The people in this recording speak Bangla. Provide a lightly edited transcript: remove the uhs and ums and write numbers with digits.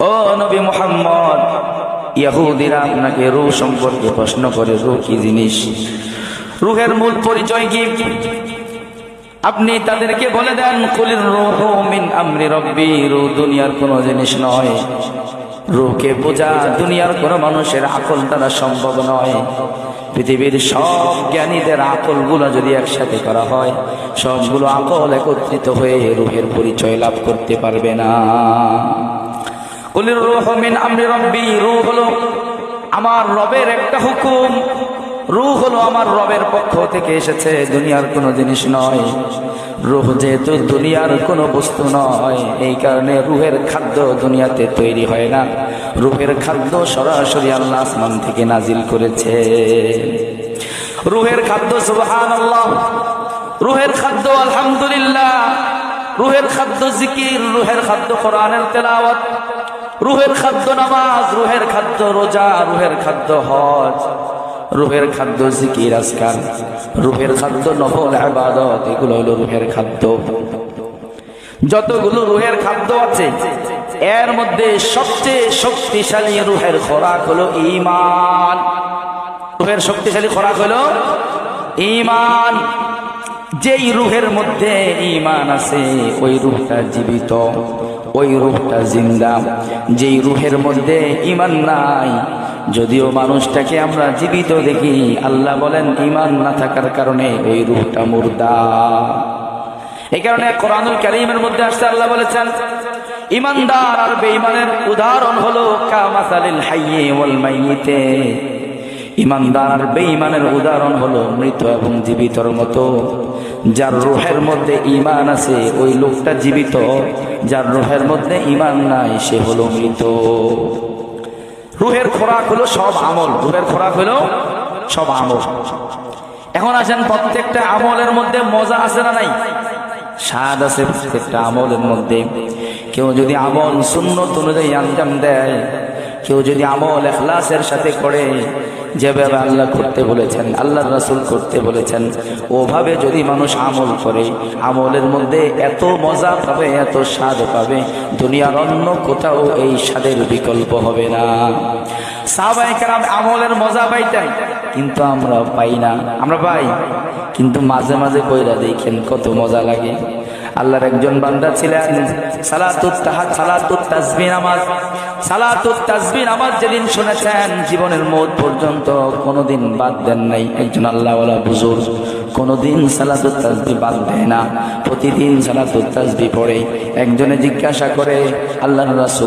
ও নবী মুহাম্মদ, ইহুদিরা আপনাকে রূহ সম্পর্কে প্রশ্ন করে, রূহ কি জিনিস, রূহের মূল পরিচয় কি? আপনি তাদেরকে বলে দেন, কুলির রূহু মিন আমরি রাব্বি, রূহ দুনিয়ার কোনো জিনিস নয়। রূহকে বোঝা দুনিয়ার কোনো মানুষের আকল দ্বারা সম্ভব নয়। পৃথিবীর সব জ্ঞানীদের আকলগুলো যদি একসাথে করা হয়, সবগুলো আকল একত্রিত হয়ে রূহের পরিচয় লাভ করতে পারবে না। কুলির রূহু মিন আমরি রাব্বি, রূহ হলো আমার রবের একটা হুকুম, রূহ হলো আমার রবের পক্ষ থেকে এসেছে, দুনিয়ার কোনো জিনিস নয়। রূহ যেহেতু দুনিয়ার কোনো বস্তু নয়, এই কারণে রূহের খাদ্য দুনিয়াতে তৈরি হয় না। রূহের খাদ্য সরাসরি আল্লাহ আসমান থেকে নাজিল করেছে। রূহের খাদ্য সুবহানাল্লাহ, রূহের খাদ্য আলহামদুলিল্লাহ, রূহের খাদ্য জিকির, রূহের খাদ্য কোরআনের তেলাওয়াত, রূহের খাদ্য নামাজ, রূহের খাদ্য রোজা, রূহের খাদ্য হজ, রূহের খাদ্য জিকির আজকার, রূহের খাদ্য নফল ইবাদত, এগুলো হলো রূহের খাদ্য। যতগুলো রূহের খাদ্য আছে এর মধ্যে সবচেয়ে শক্তিশালী রূহের খোরাক হলো ঈমান। রূহের শক্তিশালী খোরাক হলো ঈমান। যেই রূহের মধ্যে ঈমান আছে ওই রূহটা জীবিত, ওই রূহটা জিন্দা। যেই রূহের মধ্যে ঈমান নাই, যদিও মানুষটাকে আমরা জীবিত দেখি, আল্লাহ বলেন ঈমান না থাকার কারণে ওই রূহটা মুর্দা। এই কারণে কোরআনুল কারীমের মধ্যে আসছে, আল্লাহ বলেছেন ঈমানদার আর বেঈমানের উদাহরণ হলো কামাসালিল হাইয়্যি ওয়াল মাইয়িতে। ঈমানদার আর বেঈমানের উদাহরণ হলো মৃত এবং জীবিতর মতো। যার রূহের মধ্যে ঈমান আছে ওই লোকটা জীবিত, যার রূহের মধ্যে ঈমান নাই সে হলো মৃত। রূহের খোরাক হলো সব আমল, রূহের খোরাক হলো সব আমল। এখন আসেন, প্রত্যেকটা আমলের মধ্যে মজা আছে না নাই? স্বাদ আছে প্রত্যেকটা আমলের মধ্যে। কেউ যদি আমল সুন্নত অনুযায়ী আঞ্জাম দেয়, কেউ যদি আমল ইখলাসের সাথে করে, যেভাবে আল্লাহ করতে বলেছেন, আল্লাহর রাসূল করতে বলেছেন, ওভাবে যদি মানুষ আমল করে, আমলের মধ্যে এত মজা পাবে, এত স্বাদ পাবে, দুনিয়ার অন্য কোথাও এই স্বাদের বিকল্প হবে না। সাহাবায়ে কেরাম আমলের মজা পাইতেন, কিন্তু আমরা পাই না। আমরা পাই, কিন্তু মাঝে মাঝে কইরা দেখেন কত মজা লাগে। আল্লাহর একজন বান্দা ছিলেন, সালাতুত তাসবিহ নামাজ, সালাতুত তাসবিহ নামাজ যেদিন শুনেছেন জীবনের মওত পর্যন্ত কোনোদিন বাদ দেন নাই। একজন আল্লাহওয়ালা বুজুর্গ কোনোদিন সালাতুত তাসবিহ বাদ দেয় না, প্রতিদিন সালাতুত তাসবিহ পড়ে। একজনে জিজ্ঞাসা করে, আল্লাহর রাসূল